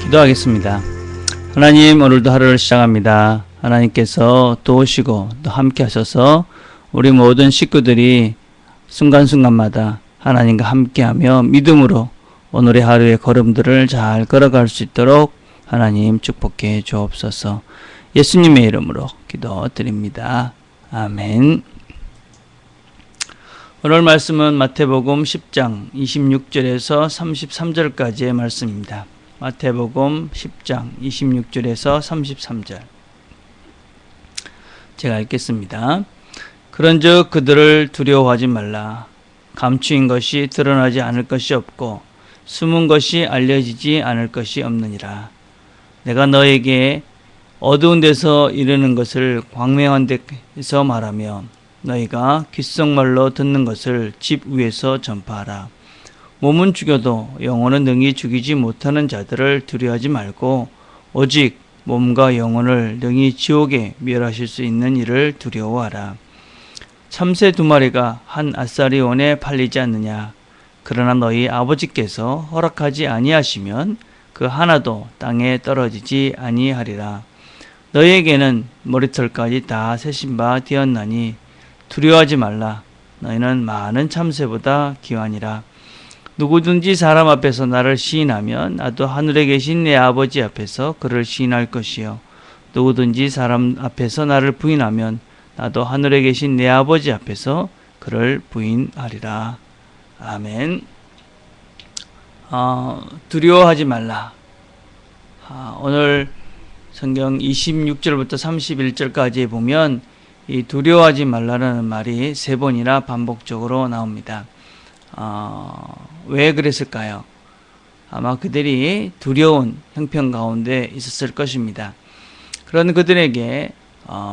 기도하겠습니다. 하나님, 오늘도 하루를 시작합니다. 하나님께서 도우시고 또 함께 하셔서 우리 모든 식구들이 순간순간마다 하나님과 함께하며 믿음으로 오늘의 하루의 걸음들을 잘 걸어갈 수 있도록 하나님 축복해 주옵소서. 예수님의 이름으로 기도드립니다. 아멘. 오늘 말씀은 마태복음 10장 26절에서 33절까지의 말씀입니다. 마태복음 10장 26절에서 33절. 제가 읽겠습니다. 그런즉 그들을 두려워하지 말라. 감추인 것이 드러나지 않을 것이 없고 숨은 것이 알려지지 않을 것이 없느니라. 내가 너에게 어두운 데서 이르는 것을 광명한 데서 말하며 너희가 귓속말로 듣는 것을 집 위에서 전파하라. 몸은 죽여도 영혼은 능히 죽이지 못하는 자들을 두려워하지 말고 오직 몸과 영혼을 능히 지옥에 멸하실 수 있는 이를 두려워하라. 참새 2마리가 한 아사리온에 팔리지 않느냐. 그러나 너희 아버지께서 허락하지 아니하시면 그 하나도 땅에 떨어지지 아니하리라. 너희에게는 머리털까지 다 세신 바 되었나니 두려워하지 말라. 너희는 많은 참새보다 귀하니라. 누구든지 사람 앞에서 나를 시인하면 나도 하늘에 계신 내 아버지 앞에서 그를 시인할 것이요. 누구든지 사람 앞에서 나를 부인하면 나도 하늘에 계신 내 아버지 앞에서 그를 부인하리라. 아멘. 두려워하지 말라. 오늘 성경 26절부터 31절까지 보면 이 두려워하지 말라는 말이 3번이나 반복적으로 나옵니다. 왜 그랬을까요? 아마 그들이 두려운 형편 가운데 있었을 것입니다. 그런 그들에게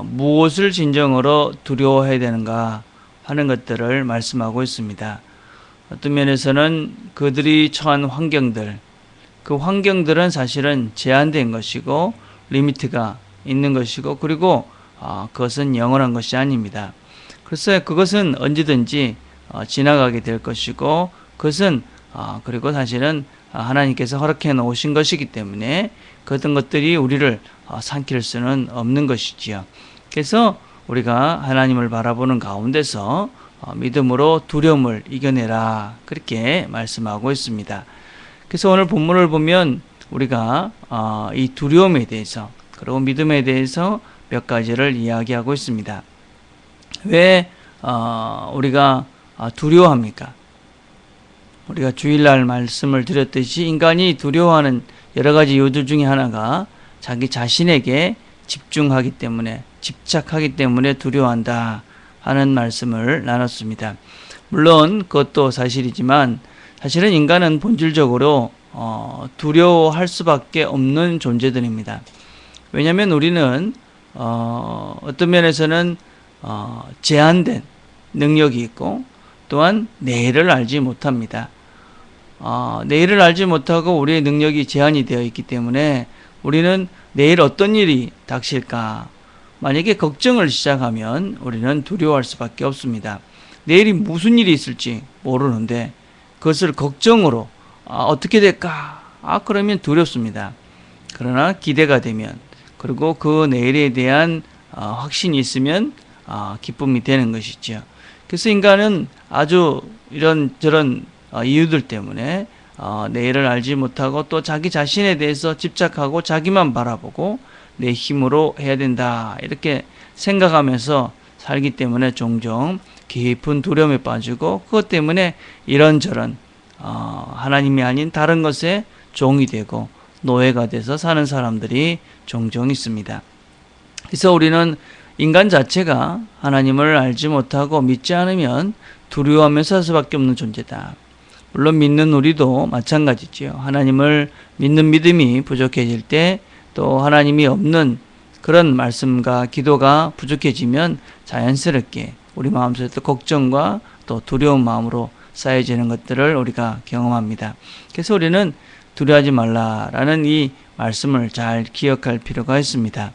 무엇을 진정으로 두려워해야 되는가 하는 것들을 말씀하고 있습니다. 어떤 면에서는 그들이 처한 환경들, 그 환경들은 사실은 제한된 것이고 리미트가 있는 것이고 그리고 그것은 영원한 것이 아닙니다. 그래서 그것은 언제든지 지나가게 될 것이고 그것은 그리고 사실은 하나님께서 허락해 놓으신 것이기 때문에 그 어떤 것들이 우리를 삼킬 수는 없는 것이지요. 그래서 우리가 하나님을 바라보는 가운데서 믿음으로 두려움을 이겨내라 그렇게 말씀하고 있습니다. 그래서 오늘 본문을 보면 우리가 이 두려움에 대해서 그리고 믿음에 대해서 몇 가지를 이야기하고 있습니다. 왜 우리가 두려워합니까? 우리가 주일날 말씀을 드렸듯이 인간이 두려워하는 여러 가지 이유들 중에 하나가 자기 자신에게 집중하기 때문에 집착하기 때문에 두려워한다 하는 말씀을 나눴습니다. 물론 그것도 사실이지만 사실은 인간은 본질적으로 두려워할 수밖에 없는 존재들입니다. 왜냐하면 우리는 어떤 면에서는 제한된 능력이 있고 또한 내일을 알지 못합니다. 내일을 알지 못하고 우리의 능력이 제한이 되어 있기 때문에 우리는 내일 어떤 일이 닥칠까 만약에 걱정을 시작하면 우리는 두려워할 수밖에 없습니다. 내일이 무슨 일이 있을지 모르는데 그것을 걱정으로 어떻게 될까 그러면 두렵습니다. 그러나 기대가 되면 그리고 그 내일에 대한 확신이 있으면 기쁨이 되는 것이죠. 그래서 인간은 아주 이런저런 이유들 때문에 내일을 알지 못하고 또 자기 자신에 대해서 집착하고 자기만 바라보고 내 힘으로 해야 된다 이렇게 생각하면서 살기 때문에 종종 깊은 두려움에 빠지고 그것 때문에 이런저런 하나님이 아닌 다른 것에 종이 되고 노예가 돼서 사는 사람들이 종종 있습니다. 그래서 우리는 인간 자체가 하나님을 알지 못하고 믿지 않으면 두려워하면서 살 수밖에 없는 존재다. 물론 믿는 우리도 마찬가지지요. 하나님을 믿는 믿음이 부족해질 때 또 하나님이 없는 그런 말씀과 기도가 부족해지면 자연스럽게 우리 마음속에 또 걱정과 또 두려운 마음으로 쌓여지는 것들을 우리가 경험합니다. 그래서 우리는 두려워하지 말라라는 이 말씀을 잘 기억할 필요가 있습니다.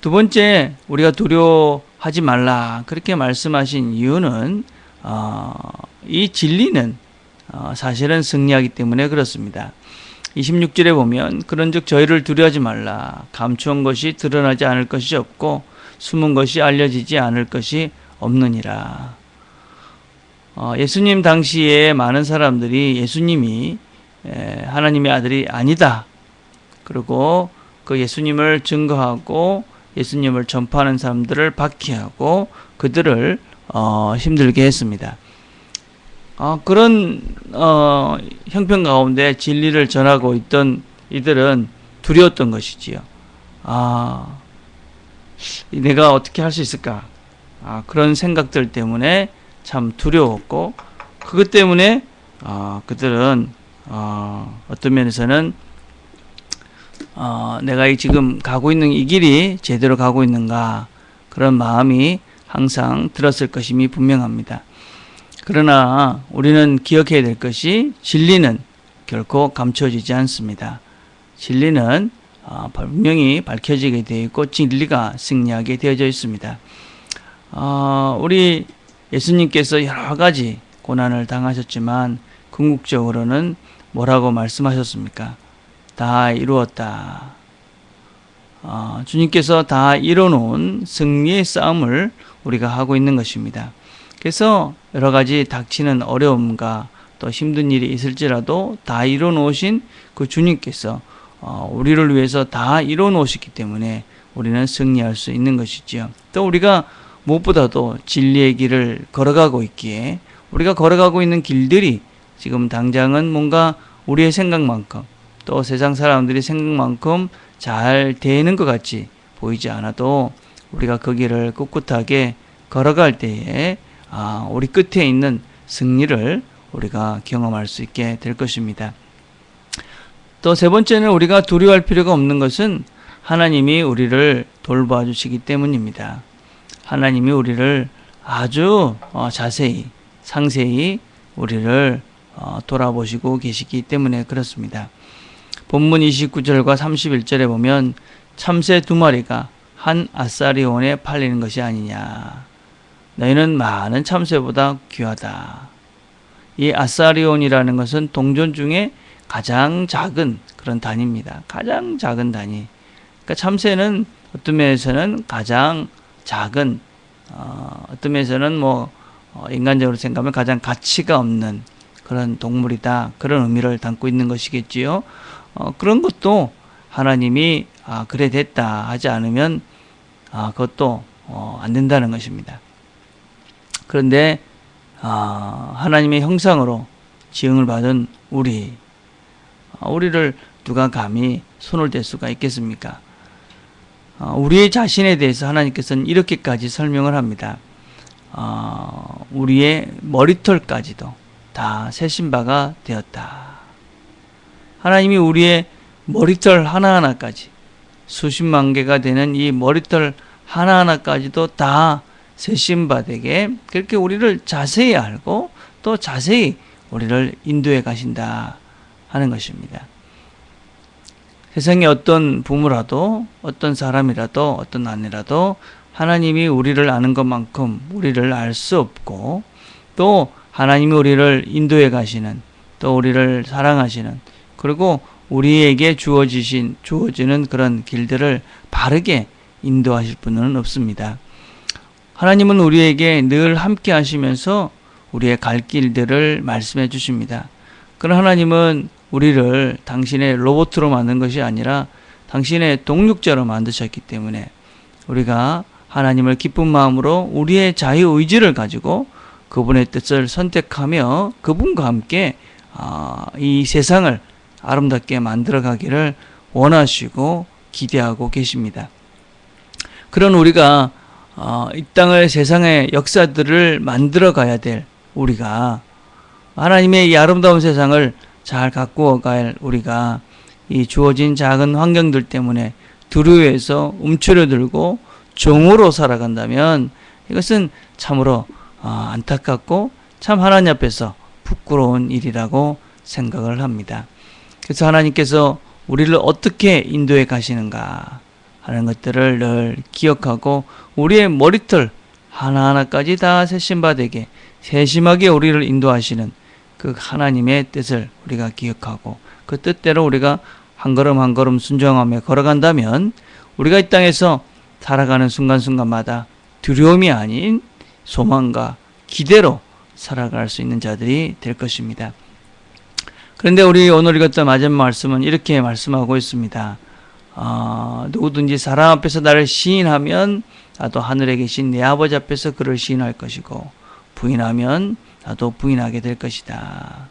두 번째, 우리가 두려워하지 말라 그렇게 말씀하신 이유는 이 진리는 사실은 승리하기 때문에 그렇습니다. 26절에 보면 그런즉 저희를 두려워하지 말라. 감추은 것이 드러나지 않을 것이 없고 숨은 것이 알려지지 않을 것이 없느니라. 예수님 당시에 많은 사람들이 예수님이 하나님의 아들이 아니다. 그리고 그 예수님을 증거하고 예수님을 전파하는 사람들을 박해하고 그들을 힘들게 했습니다. 그런 형편 가운데 진리를 전하고 있던 이들은 두려웠던 것이지요. 내가 어떻게 할 수 있을까? 그런 생각들 때문에 참 두려웠고, 그것 때문에 그들은 어떤 면에서는 내가 지금 가고 있는 이 길이 제대로 가고 있는가, 그런 마음이 항상 들었을 것임이 분명합니다. 그러나 우리는 기억해야 될 것이 진리는 결코 감춰지지 않습니다. 진리는 분명히 밝혀지게 되어 있고 진리가 승리하게 되어져 있습니다. 우리 예수님께서 여러 가지 고난을 당하셨지만 궁극적으로는 뭐라고 말씀하셨습니까? 다 이루었다. 주님께서 다 이뤄놓은 승리의 싸움을 우리가 하고 있는 것입니다. 그래서 여러 가지 닥치는 어려움과 또 힘든 일이 있을지라도 다 이뤄놓으신 그 주님께서 우리를 위해서 다 이뤄놓으셨기 때문에 우리는 승리할 수 있는 것이지요. 또 우리가 무엇보다도 진리의 길을 걸어가고 있기에 우리가 걸어가고 있는 길들이 지금 당장은 뭔가 우리의 생각만큼 또 세상 사람들이 생각만큼 잘 되는 것 같이 보이지 않아도 우리가 그 길을 꿋꿋하게 걸어갈 때에 우리 끝에 있는 승리를 우리가 경험할 수 있게 될 것입니다. 또 세 번째는 우리가 두려워할 필요가 없는 것은 하나님이 우리를 돌봐 주시기 때문입니다. 하나님이 우리를 아주 자세히 상세히 우리를 돌아보시고 계시기 때문에 그렇습니다. 본문 29절과 31절에 보면 참새 2마리가 한 아사리온에 팔리는 것이 아니냐. 너희는 많은 참새보다 귀하다. 이 아사리온이라는 것은 동전 중에 가장 작은 그런 단위입니다. 가장 작은 단위. 그러니까 참새는 어떤 면에서는 가장 작은, 어떤 면에서는 인간적으로 생각하면 가장 가치가 없는 그런 동물이다. 그런 의미를 담고 있는 것이겠지요. 그런 것도 하나님이 그래 됐다 하지 않으면 그것도 안 된다는 것입니다. 그런데 하나님의 형상으로 지음을 받은 우리를 누가 감히 손을 댈 수가 있겠습니까? 우리의 자신에 대해서 하나님께서는 이렇게까지 설명을 합니다. 우리의 머리털까지도 다 세신 바가 되었다. 하나님이 우리의 머리털 하나하나까지 수십만 개가 되는 이 머리털 하나하나까지도 다 세신 바 되게 그렇게 우리를 자세히 알고 또 자세히 우리를 인도해 가신다 하는 것입니다. 세상에 어떤 부모라도 어떤 사람이라도 어떤 아내라도 하나님이 우리를 아는 것만큼 우리를 알 수 없고 또 하나님이 우리를 인도해 가시는 또 우리를 사랑하시는 그리고 우리에게 주어지는 그런 길들을 바르게 인도하실 분은 없습니다. 하나님은 우리에게 늘 함께 하시면서 우리의 갈 길들을 말씀해 주십니다. 그러나 하나님은 우리를 당신의 로봇으로 만든 것이 아니라 당신의 동력자로 만드셨기 때문에 우리가 하나님을 기쁜 마음으로 우리의 자유의지를 가지고 그분의 뜻을 선택하며 그분과 함께 이 세상을 아름답게 만들어가기를 원하시고 기대하고 계십니다. 그런 우리가 이 땅을 세상의 역사들을 만들어 가야 될 우리가 하나님의 이 아름다운 세상을 잘 가꾸어 갈 우리가 이 주어진 작은 환경들 때문에 두려워해서 움츠러들고 종으로 살아간다면 이것은 참으로 안타깝고 참 하나님 앞에서 부끄러운 일이라고 생각을 합니다. 그래서 하나님께서 우리를 어떻게 인도해 가시는가 하는 것들을 늘 기억하고 우리의 머리털 하나하나까지 다 세신 바 되게 세심하게 우리를 인도하시는 그 하나님의 뜻을 우리가 기억하고 그 뜻대로 우리가 한 걸음 한 걸음 순종하며 걸어간다면 우리가 이 땅에서 살아가는 순간순간마다 두려움이 아닌 소망과 기대로 살아갈 수 있는 자들이 될 것입니다. 그런데 우리 오늘 읽었던 마지막 말씀은 이렇게 말씀하고 있습니다. 누구든지 사람 앞에서 나를 시인하면 나도 하늘에 계신 내 아버지 앞에서 그를 시인할 것이고 부인하면 나도 부인하게 될 것이다.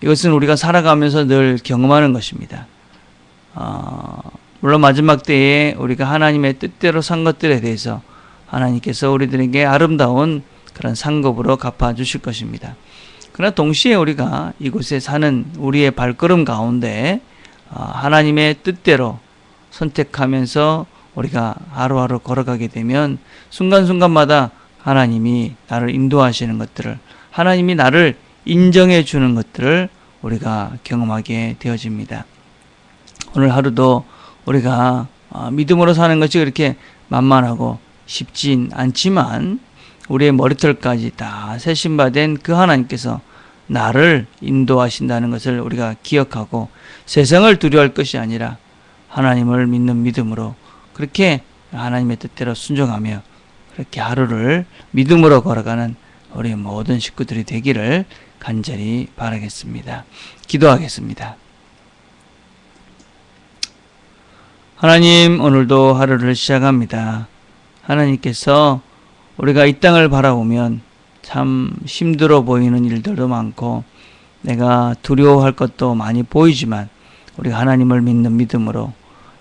이것은 우리가 살아가면서 늘 경험하는 것입니다. 물론 마지막 때에 우리가 하나님의 뜻대로 산 것들에 대해서 하나님께서 우리들에게 아름다운 그런 상급으로 갚아주실 것입니다. 그러나 동시에 우리가 이곳에 사는 우리의 발걸음 가운데 하나님의 뜻대로 선택하면서 우리가 하루하루 걸어가게 되면 순간순간마다 하나님이 나를 인도하시는 것들을, 하나님이 나를 인정해 주는 것들을 우리가 경험하게 되어집니다. 오늘 하루도 우리가 믿음으로 사는 것이 그렇게 만만하고 쉽진 않지만 우리의 머리털까지 다 세심받은 그 하나님께서 나를 인도하신다는 것을 우리가 기억하고 세상을 두려워할 것이 아니라 하나님을 믿는 믿음으로 그렇게 하나님의 뜻대로 순종하며 그렇게 하루를 믿음으로 걸어가는 우리 모든 식구들이 되기를 간절히 바라겠습니다. 기도하겠습니다. 하나님, 오늘도 하루를 시작합니다. 하나님께서 우리가 이 땅을 바라보면 참 힘들어 보이는 일들도 많고 내가 두려워할 것도 많이 보이지만 우리가 하나님을 믿는 믿음으로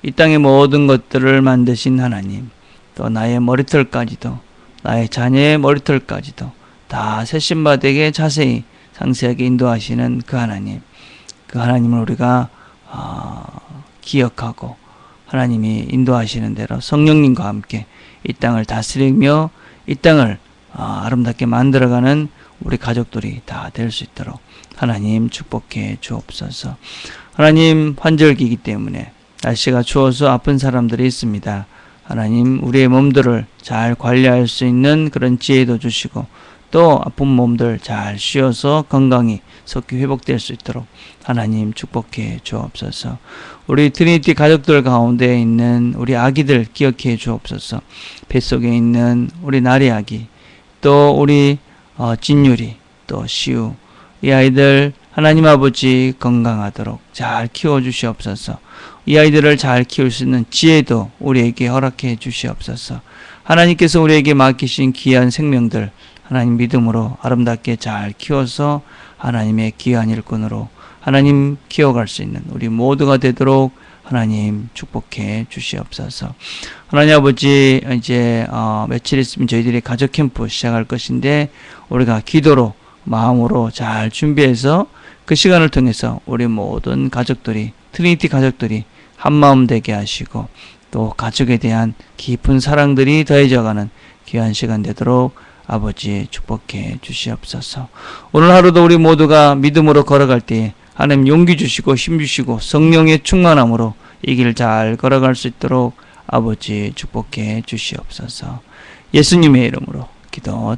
이 땅의 모든 것들을 만드신 하나님, 또 나의 머리털까지도 나의 자녀의 머리털까지도 다 세심바되게 자세히 상세하게 인도하시는 그 하나님, 그 하나님을 우리가 기억하고 하나님이 인도하시는 대로 성령님과 함께 이 땅을 다스리며 이 땅을 아름답게 만들어가는 우리 가족들이 다 될 수 있도록 하나님 축복해 주옵소서. 하나님, 환절기이기 때문에 날씨가 추워서 아픈 사람들이 있습니다. 하나님, 우리의 몸들을 잘 관리할 수 있는 그런 지혜도 주시고 또 아픈 몸들 잘 쉬어서 건강히 속히 회복될 수 있도록 하나님 축복해 주옵소서. 우리 트리니티 가족들 가운데 있는 우리 아기들 기억해 주옵소서. 뱃속에 있는 우리 나리 아기, 또 우리 진유리, 또 시우, 이 아이들 하나님 아버지 건강하도록 잘 키워주시옵소서. 이 아이들을 잘 키울 수 있는 지혜도 우리에게 허락해 주시옵소서. 하나님께서 우리에게 맡기신 귀한 생명들 하나님 믿음으로 아름답게 잘 키워서 하나님의 귀한 일꾼으로 하나님 키워갈 수 있는 우리 모두가 되도록 하나님 축복해 주시옵소서. 하나님 아버지, 이제 며칠 있으면 저희들이 가족 캠프 시작할 것인데 우리가 기도로 마음으로 잘 준비해서 그 시간을 통해서 우리 모든 가족들이, 트리니티 가족들이 한마음 되게 하시고 또 가족에 대한 깊은 사랑들이 더해져가는 귀한 시간 되도록 아버지 축복해 주시옵소서. 오늘 하루도 우리 모두가 믿음으로 걸어갈 때에 하나님 용기 주시고 힘 주시고 성령의 충만함으로 이 길 잘 걸어갈 수 있도록 아버지 축복해 주시옵소서. 예수님의 이름으로 기도